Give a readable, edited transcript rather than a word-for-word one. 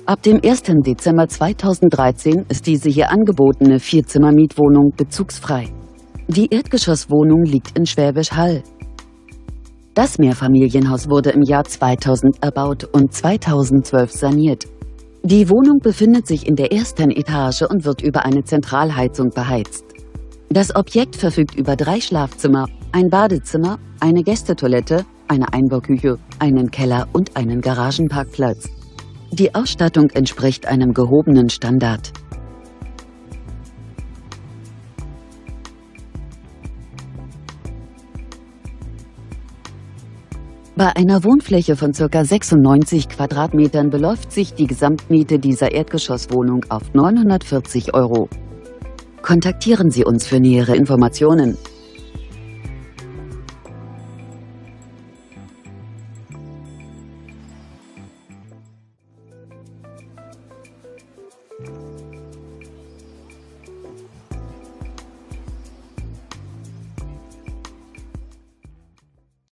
Ab dem 1. Dezember 2013 ist diese hier angebotene Vierzimmer-Mietwohnung bezugsfrei. Die Erdgeschosswohnung liegt in Schwäbisch Hall. Das Mehrfamilienhaus wurde im Jahr 2000 erbaut und 2012 saniert. Die Wohnung befindet sich in der ersten Etage und wird über eine Zentralheizung beheizt. Das Objekt verfügt über 3 Schlafzimmer, ein Badezimmer, eine Gästetoilette, eine Einbauküche, einen Keller und einen Garagenparkplatz. Die Ausstattung entspricht einem gehobenen Standard. Bei einer Wohnfläche von ca. 96 Quadratmetern beläuft sich die Gesamtmiete dieser Erdgeschosswohnung auf 940 €. Kontaktieren Sie uns für nähere Informationen.